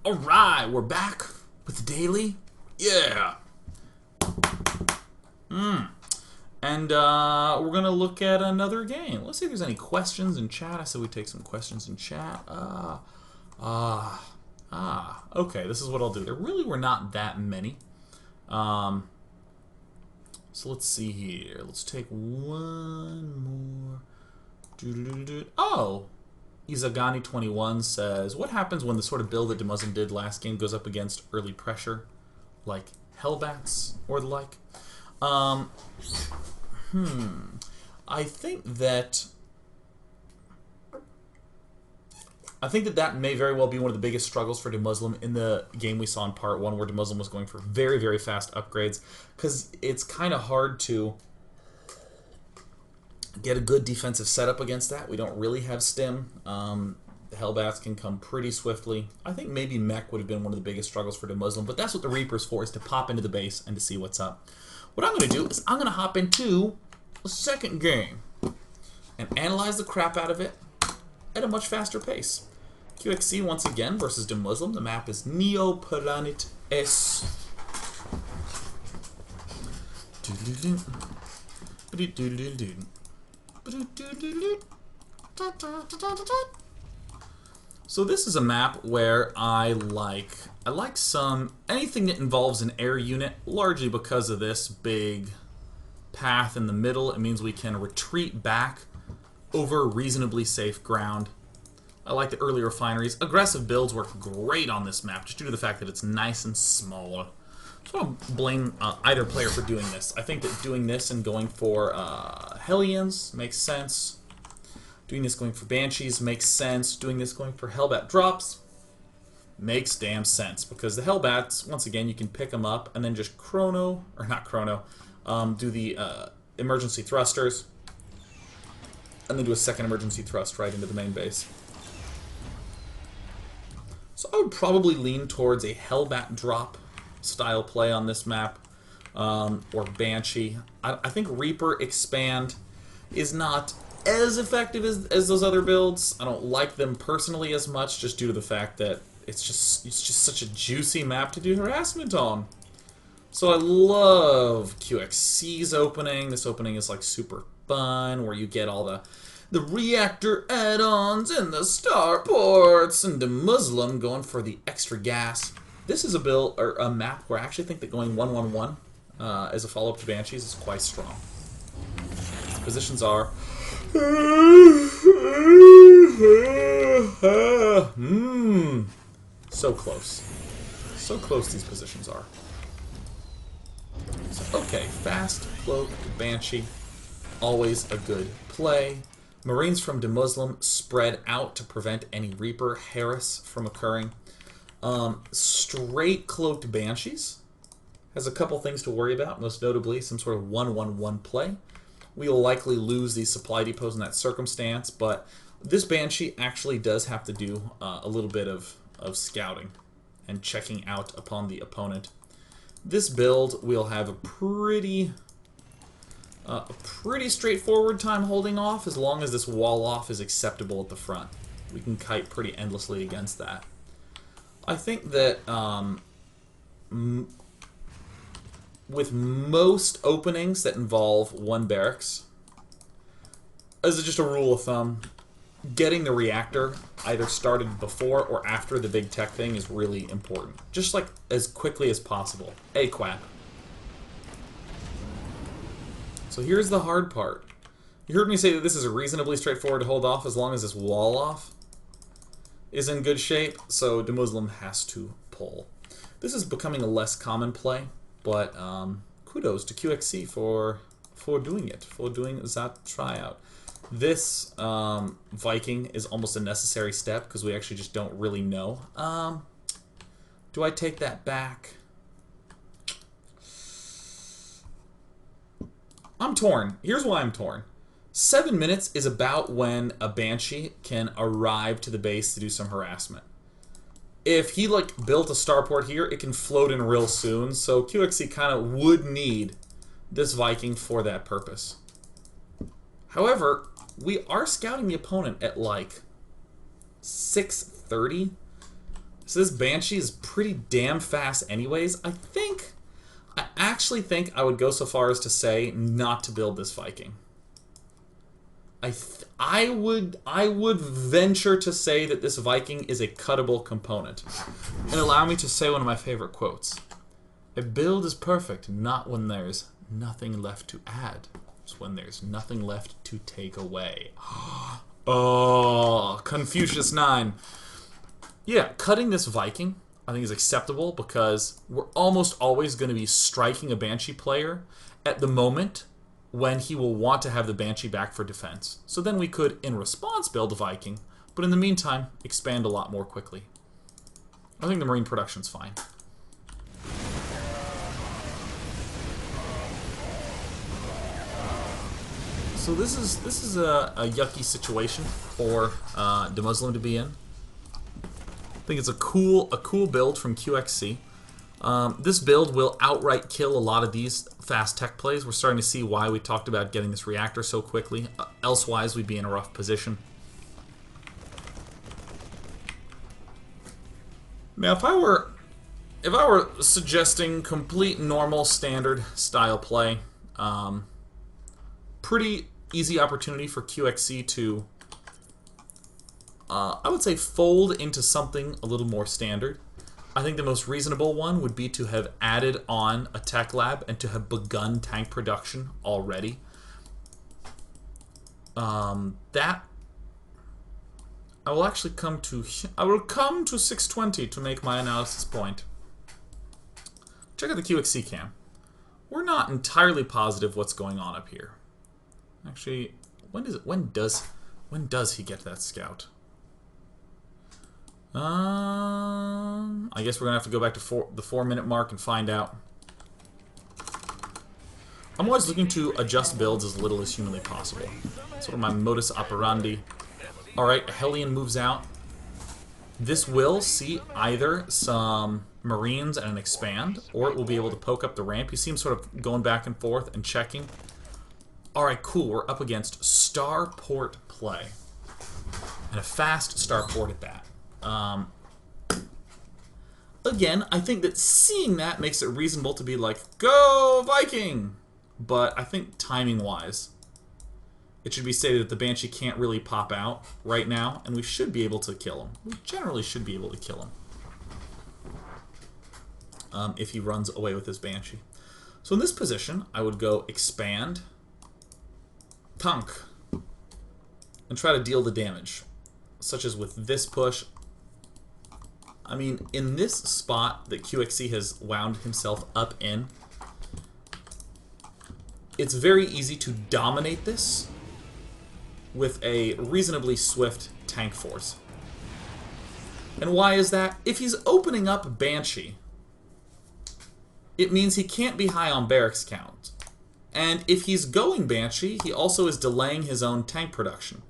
Alright, we're back with the daily. Yeah. And we're going to look at another game. Let's see if there's any questions in chat. I said we'd take some questions in chat. Okay, this is what I'll do. There really were not that many. So let's see here. Let's take one more. Oh! Izagani21 says, what happens when the sort of build that DeMusliM did last game goes up against early pressure? Like Hellbats or the like? I think that that may very well be one of the biggest struggles for DeMusliM in the game we saw in part 1, where DeMusliM was going for very, very fast upgrades, because it's kind of hard to get a good defensive setup against that. We don't really have stim. The Hellbats can come pretty swiftly. I think maybe Mech would have been one of the biggest struggles for DeMusliM, but that's what the Reaper's for, is to pop into the base and to see what's up. What I'm going to do is I'm going to hop into a second game and analyze the crap out of it at a much faster pace. QXC once again versus DeMusliM. The map is Neoplanet S. So this is a map where I like anything that involves an air unit, largely because of this big path in the middle. It means we can retreat back over reasonably safe ground. I like the early refineries. Aggressive builds work great on this map, just due to the fact that it's nice and small. So I don't blame either player for doing this. I think that doing this and going for Hellions makes sense. Doing this going for Banshees makes sense. Doing this going for Hellbat drops makes damn sense. Because the Hellbats, once again, you can pick them up and then just do the emergency thrusters. And then do a second emergency thrust right into the main base. So I would probably lean towards a Hellbat drop style play on this map, or Banshee. I think Reaper Expand is not as effective as those other builds. I don't like them personally as much, just due to the fact that it's just such a juicy map to do Harassment on. So I love QXC's opening. This opening is like super fun, where you get all the reactor add-ons and the starports, and DeMusliM going for the extra gas. This is a build, or a map, where I actually think that going 1-1-1 as a follow-up to Banshees is quite strong. The positions are so close. So close these positions are. So, okay, fast cloak Banshee, always a good play. Marines from DeMusliM spread out to prevent any Reaper harass from occurring. Straight cloaked Banshees has a couple things to worry about, most notably some sort of 1-1-1 play. We will likely lose these supply depots in that circumstance, but this Banshee actually does have to do a little bit of scouting and checking out upon the opponent. This build will have a pretty straightforward time holding off, as long as this wall off is acceptable at the front. We can kite pretty endlessly against that. I think that with most openings that involve one barracks, as just a rule of thumb, getting the reactor either started before or after the big tech thing is really important. Just like as quickly as possible. AQAP. So here's the hard part. You heard me say that this is reasonably straightforward to hold off as long as this wall off is in good shape, so DeMusliM has to pull. This is becoming a less common play, but kudos to QXC for doing it, for doing that tryout. This Viking is almost a necessary step, because we actually just don't really know. Do I take that back? I'm torn. Here's why I'm torn. 7 minutes is about when a Banshee can arrive to the base to do some harassment. If he built a starport here, it can float in real soon, so QXC kind of would need this Viking for that purpose. However, we are scouting the opponent at 6:30. So this Banshee is pretty damn fast anyways. I actually think I would go so far as to say not to build this Viking. I would venture to say that this Viking is a cuttable component. And allow me to say one of my favorite quotes. A build is perfect not when there's nothing left to add. It's when there's nothing left to take away. Oh, Confucius 9. Yeah, cutting this Viking, I think, is acceptable because we're almost always going to be striking a Banshee player at the moment when he will want to have the Banshee back for defense. So then we could, in response, build a Viking, but in the meantime, expand a lot more quickly. I think the Marine production's fine. So this is a yucky situation for DeMusliM to be in. I think it's a cool build from QXC. This build will outright kill a lot of these fast tech plays. We're starting to see why we talked about getting this reactor so quickly. Elsewise, we'd be in a rough position. Now, if I were suggesting complete normal standard style play, pretty easy opportunity for QXC to, I would say, fold into something a little more standard. I think the most reasonable one would be to have added on a tech lab and to have begun tank production already. That I will actually come to 620 to make my analysis point. Check out the QXC cam. We're not entirely positive what's going on up here. Actually, when does he get that scout? I guess we're gonna have to go back to the 4-minute mark and find out. I'm always looking to adjust builds as little as humanly possible. Sort of my modus operandi. Alright, Hellion moves out. This will see either some Marines and an expand, or it will be able to poke up the ramp. You see him sort of going back and forth and checking. Alright, cool. We're up against starport play. And a fast starport at that. Again, I think that seeing that makes it reasonable to be like, go Viking! But I think timing-wise, it should be stated that the Banshee can't really pop out right now, and we should be able to kill him. We generally should be able to kill him. If he runs away with his Banshee. So in this position, I would go expand, tank, and try to deal the damage. Such as with this push. I mean, in this spot that QXC has wound himself up in, it's very easy to dominate this with a reasonably swift tank force. And why is that? If he's opening up Banshee, it means he can't be high on barracks count. And if he's going Banshee, he also is delaying his own tank production.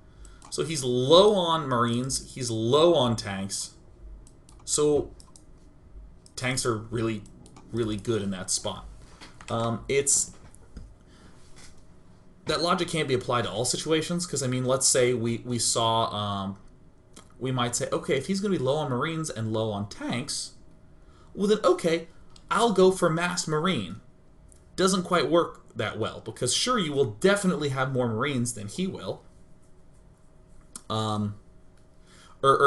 So he's low on Marines, he's low on tanks. So tanks are really, really good in that spot. That logic can't be applied to all situations, because, I mean, let's say we saw, we might say, okay, if he's going to be low on Marines and low on tanks, well then, okay, I'll go for mass Marine. Doesn't quite work that well, because sure, you will definitely have more Marines than he will.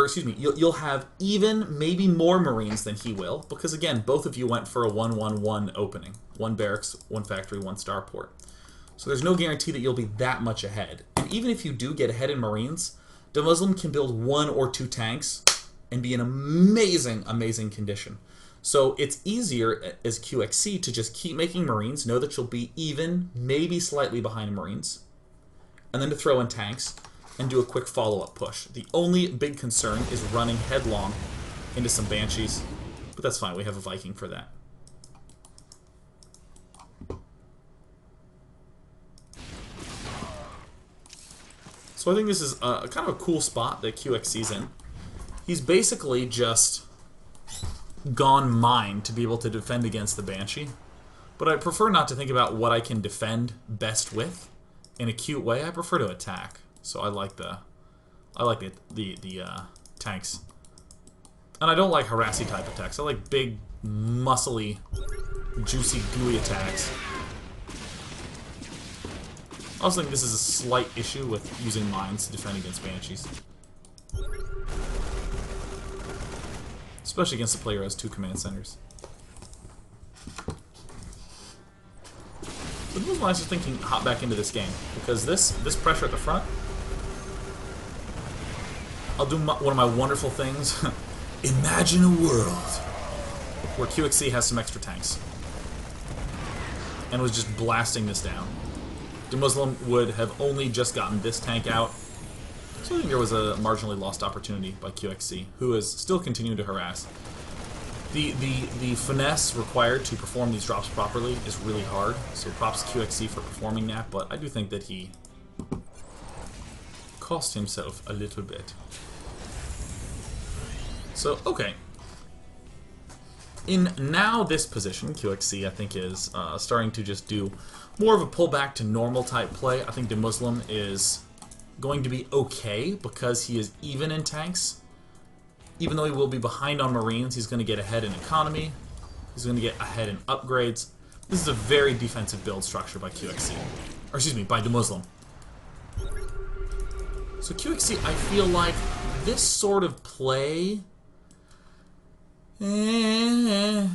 Excuse me, you'll have even maybe more Marines than he will, because again, both of you went for a 1-1-1 opening. One barracks, one factory, one starport. So there's no guarantee that you'll be that much ahead. And even if you do get ahead in Marines, DeMusliM can build 1 or 2 tanks and be in amazing, amazing condition. So it's easier as QXC to just keep making Marines, know that you'll be even, maybe slightly behind Marines, and then to throw in tanks and do a quick follow-up push. The only big concern is running headlong into some Banshees, but that's fine, we have a Viking for that. So I think this is kind of a cool spot that QXC's in. He's basically just gone mine to be able to defend against the Banshee, but I prefer not to think about what I can defend best with in a cute way. I prefer to attack. So I like the tanks. And I don't like harassy type attacks. I like big, muscly, juicy, gooey attacks. I also think this is a slight issue with using mines to defend against banshees. Especially against a player who has 2 command centers. But this is why I was just thinking hop back into this game. Because this pressure at the front, I'll do one of my wonderful things. Imagine a world where QXC has some extra tanks. And was just blasting this down. DeMusliM would have only just gotten this tank out. So I think there was a marginally lost opportunity by QXC, who is still continuing to harass. The finesse required to perform these drops properly is really hard, so props QXC for performing that, but I do think that he cost himself a little bit. So, okay. In now this position, QXC, I think, is starting to just do more of a pullback to normal type play. I think DeMusliM is going to be okay because he is even in tanks. Even though he will be behind on Marines, he's going to get ahead in economy. He's going to get ahead in upgrades. This is a very defensive build structure by QXC. Or excuse me, by DeMusliM. So QXC, I feel like this sort of play... I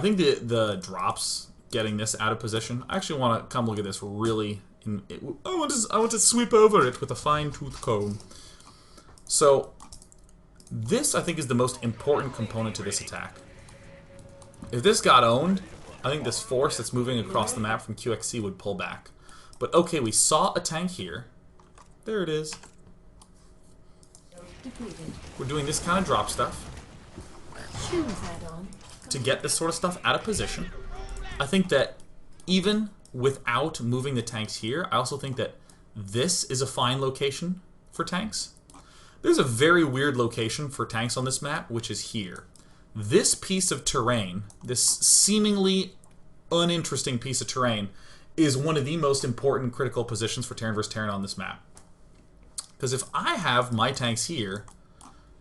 think the drops getting this out of position. I actually want to come look at this really. I want to sweep over it with a fine-tooth comb. So this I think is the most important component to this attack. If this got owned, I think this force that's moving across the map from QXC would pull back. But okay, we saw a tank here. There it is. We're doing this kind of drop stuff to get this sort of stuff out of position. I think that even without moving the tanks here, I also think that this is a fine location for tanks. There's a very weird location for tanks on this map, which is here. This piece of terrain, this seemingly uninteresting piece of terrain, is one of the most important critical positions for Terran vs. Terran on this map. Because if I have my tanks here,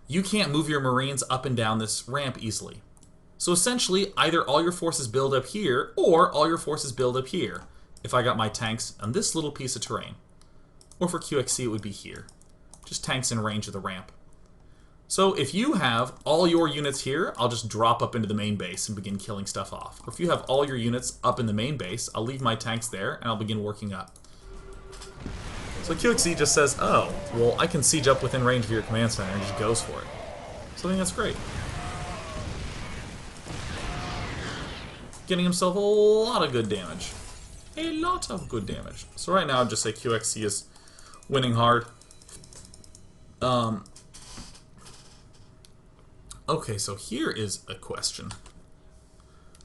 you can't move your Marines up and down this ramp easily. So essentially, either all your forces build up here, or all your forces build up here, if I got my tanks on this little piece of terrain. Or for QXC, it would be here. Just tanks in range of the ramp. So if you have all your units here, I'll just drop up into the main base and begin killing stuff off. Or if you have all your units up in the main base, I'll leave my tanks there, and I'll begin working up. So QXC just says, oh, well, I can siege up within range of your command center, and just goes for it. So I think that's great. Getting himself a lot of good damage. A lot of good damage. So right now, I'd just say QXC is winning hard. Okay, so here is a question.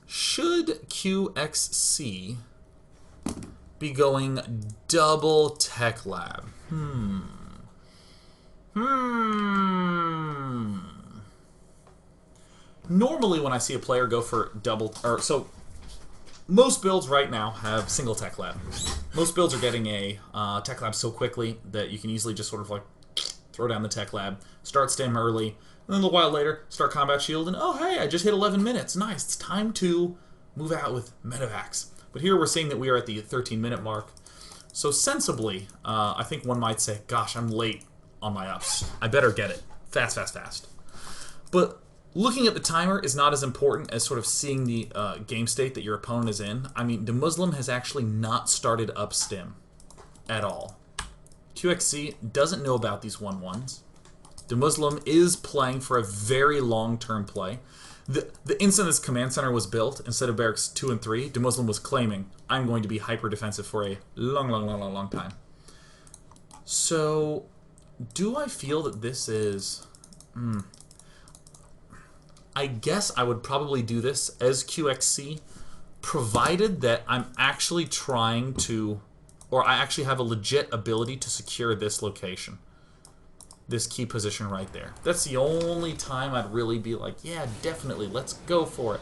Should QXC be going double tech lab? Normally when I see a player go for double, so most builds right now have single tech lab. Most builds are getting a tech lab so quickly that you can easily just sort of like throw down the tech lab, start stem early, and then a little while later start combat shield, and oh hey, I just hit 11 minutes, nice, it's time to move out with medevacs. But here we're seeing that we are at the 13-minute mark. So sensibly, I think one might say, gosh, I'm late on my ups. I better get it. Fast, fast, fast. But looking at the timer is not as important as sort of seeing the game state that your opponent is in. I mean, DeMusliM has actually not started up stim at all. QXC doesn't know about these 1-1s. DeMusliM is playing for a very long-term play. The instant this command center was built, instead of barracks 2 and 3, DeMusliM was claiming, I'm going to be hyper-defensive for a long time. So, do I feel that this is... I guess I would probably do this as QXC, provided that I'm actually trying to... or I actually have a legit ability to secure this location. This key position right there. That's the only time I'd really be like, yeah, definitely, let's go for it.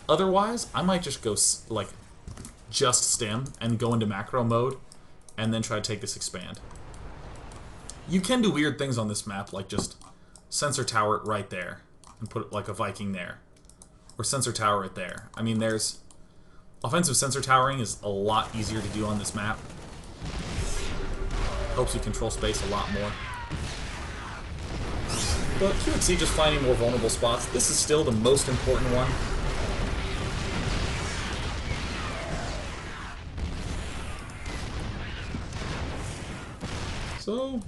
Otherwise, I might just go, like, just stem and go into macro mode and then try to take this expand. You can do weird things on this map, like just sensor tower it right there and put like a Viking there. Or sensor tower it there. I mean, there's... Offensive sensor towering is a lot easier to do on this map. Helps you control space a lot more. But QXC just finding more vulnerable spots. This is still the most important one. So,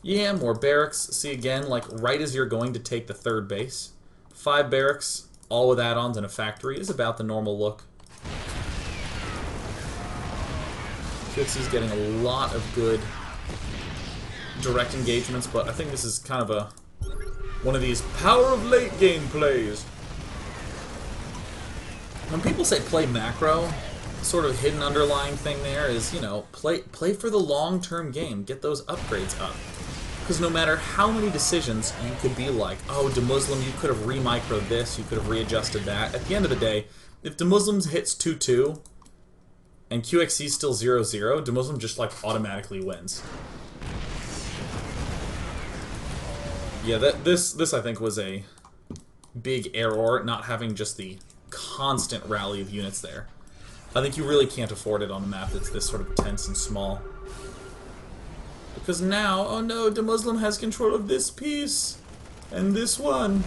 yeah, more barracks. See, again, like, right as you're going to take the third base. 5 barracks, all with add-ons and a factory, is about the normal look. QXC's getting a lot of good direct engagements, but I think this is kind of one of these power of late game plays. When people say play macro, sort of hidden underlying thing there is, you know, play for the long-term game. Get those upgrades up. Because no matter how many decisions you could be like, oh, DeMusliM, you could have re-microed this, you could have readjusted that. At the end of the day, if DeMusliM hits 2-2 and QXC still 0-0, DeMusliM just like automatically wins. Yeah, this I think was a big error, not having just the constant rally of units there. I think you really can't afford it on a map that's this sort of tense and small. Because now, oh no, DeMusliM has control of this piece and this one.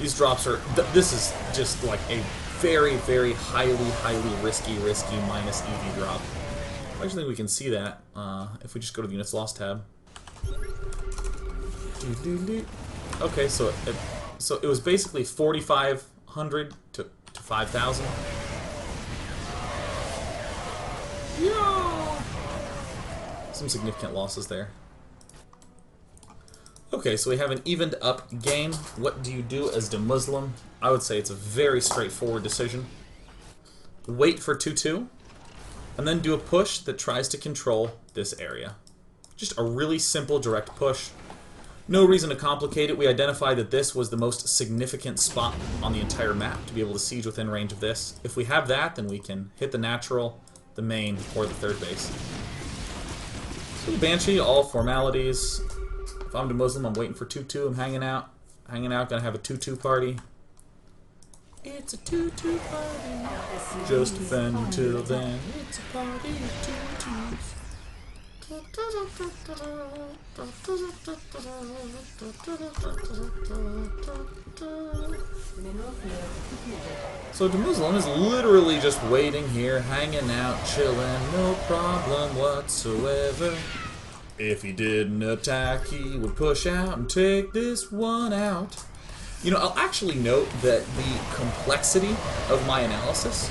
These drops are... This is just like a very, very highly risky minus EV drop. I actually think we can see that if we just go to the Units Lost tab. Okay, so it was basically 4,500 to 5,000. Yeah. Some significant losses there. Okay, so we have an evened up game. What do you do as DeMusliM? I would say it's a very straightforward decision. Wait for 2-2, and then do a push that tries to control this area. Just a really simple direct push. No reason to complicate it. We identified that this was the most significant spot on the entire map to be able to siege within range of this. If we have that, then we can hit the natural, the main, or the third base. So the Banshee, all formalities. If I'm DeMusliM, I'm waiting for 2-2. I'm hanging out, gonna have a 2-2 party. It's a 2-2 party. Just defend until then. It's a party of 2-2s. So DeMusliM is literally just waiting here, hanging out, chilling, no problem whatsoever. If he didn't attack, he would push out and take this one out. You know, I'll actually note that the complexity of my analysis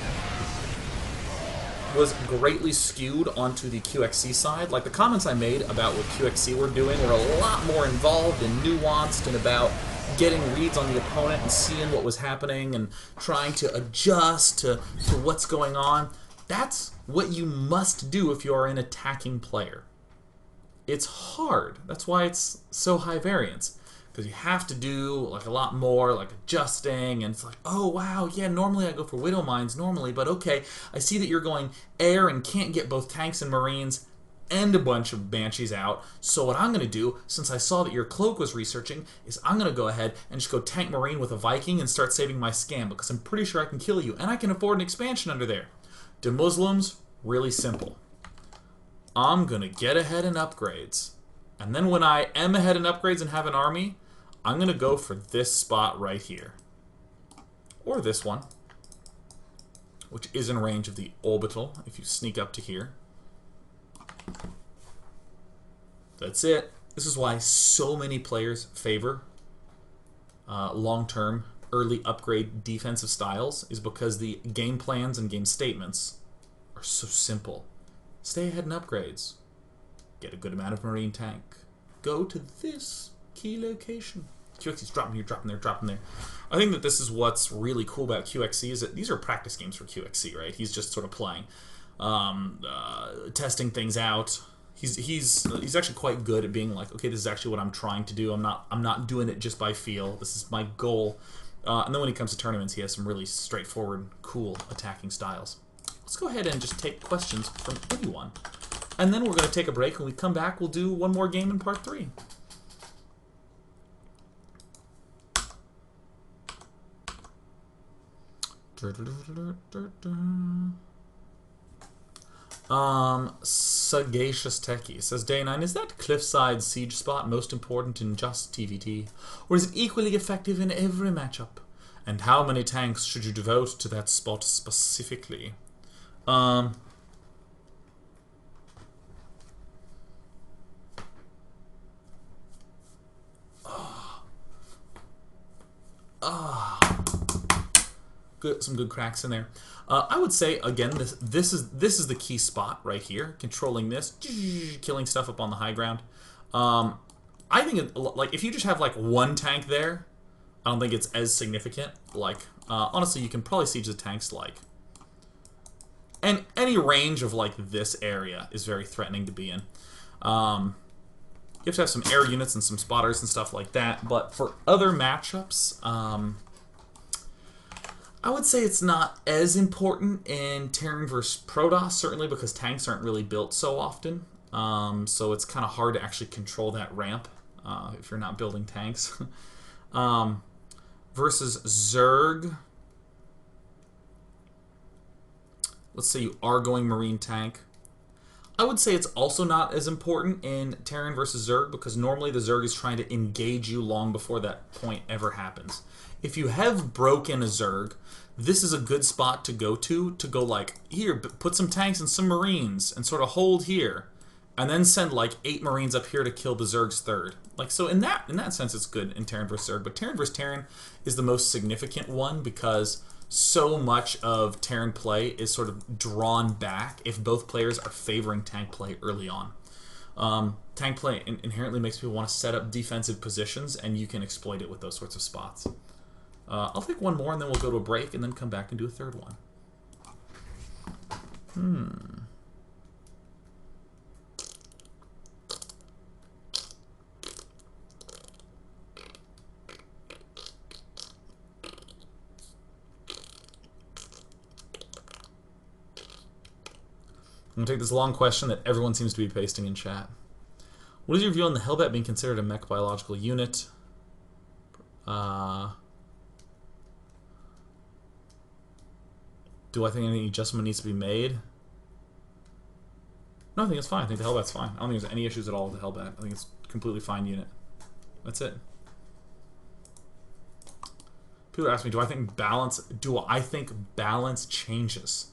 was greatly skewed onto the QXC side. Like, the comments I made about what QXC were doing were a lot more involved and nuanced and about getting reads on the opponent and seeing what was happening and trying to adjust to what's going on. That's what you must do if you are an attacking player. It's hard. That's why it's so high variance. Because you have to do like a lot more, like adjusting, and it's like, oh wow, yeah, normally I go for Widow Mines normally, but okay, I see that you're going air and can't get both tanks and marines and a bunch of Banshees out, so what I'm going to do, since I saw that your cloak was researching, is I'm going to go ahead and just go tank marine with a Viking and start saving my scam, because I'm pretty sure I can kill you, and I can afford an expansion under there. DeMuslim's really simple. I'm going to get ahead in upgrades, and then when I am ahead in upgrades and have an army, I'm going to go for this spot right here. Or this one, which is in range of the orbital, if you sneak up to here. That's it. This is why so many players favor long-term, early upgrade defensive styles, is because the game plans and game statements are so simple. Stay ahead in upgrades. Get a good amount of marine tank. Go to this key location. QXC's dropping here, dropping there, dropping there. I think that this is what's really cool about QXC, is that these are practice games for QXC, right? He's just sort of playing, testing things out. He's actually quite good at being like, okay, this is actually what I'm trying to do. I'm not doing it just by feel. This is my goal. And then when he comes to tournaments, he has some really straightforward, cool attacking styles. Let's go ahead and just take questions from anyone. And then we're going to take a break. When we come back, we'll do one more game in part 3. Sagacious Techie says, Day9, is that cliffside siege spot most important in just TvT? Or is it equally effective in every matchup? And how many tanks should you devote to that spot specifically? Some good cracks in there. I would say again, this is the key spot right here. Controlling this, killing stuff up on the high ground. I think like if you just have like one tank there, I don't think it's as significant. Like honestly, you can probably siege the tanks like, and any range of like this area is very threatening to be in. You have to have some air units and some spotters and stuff like that. But for other matchups, I would say it's not as important in Terran versus Protoss, certainly because tanks aren't really built so often. So it's kind of hard to actually control that ramp if you're not building tanks. Versus Zerg. Let's say you are going Marine tank. I would say it's also not as important in Terran versus Zerg because normally the Zerg is trying to engage you long before that point ever happens. If you have broken a Zerg, this is a good spot to go like, here, put some tanks and some Marines and sort of hold here. And then send like 8 Marines up here to kill the Zerg's third. Like, so in that sense it's good in Terran versus Zerg. But Terran versus Terran is the most significant one because so much of Terran play is sort of drawn back if both players are favoring tank play early on. Tank play inherently makes people want to set up defensive positions, and you can exploit it with those sorts of spots. I'll take one more, and then we'll go to a break, and then come back and do a third one. I'm going to take this long question that everyone seems to be pasting in chat. What is your view on the Hellbat being considered a mech biological unit? Do I think any adjustment needs to be made? No, I think it's fine. I think the Hellbat's fine. I don't think there's any issues at all with the Hellbat. I think it's a completely fine unit. That's it. People ask me, do I think balance changes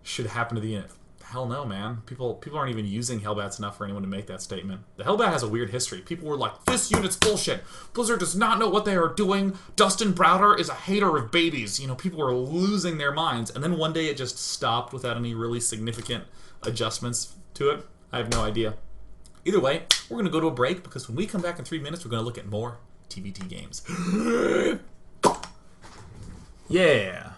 should happen to the unit? Hell no, man. People aren't even using Hellbats enough for anyone to make that statement. The Hellbat has a weird history. People were like, this unit's bullshit. Blizzard does not know what they are doing. Dustin Browder is a hater of babies. You know, people were losing their minds. And then one day it just stopped without any really significant adjustments to it. I have no idea. Either way, we're going to go to a break because when we come back in 3 minutes, we're going to look at more TvT games. Yeah.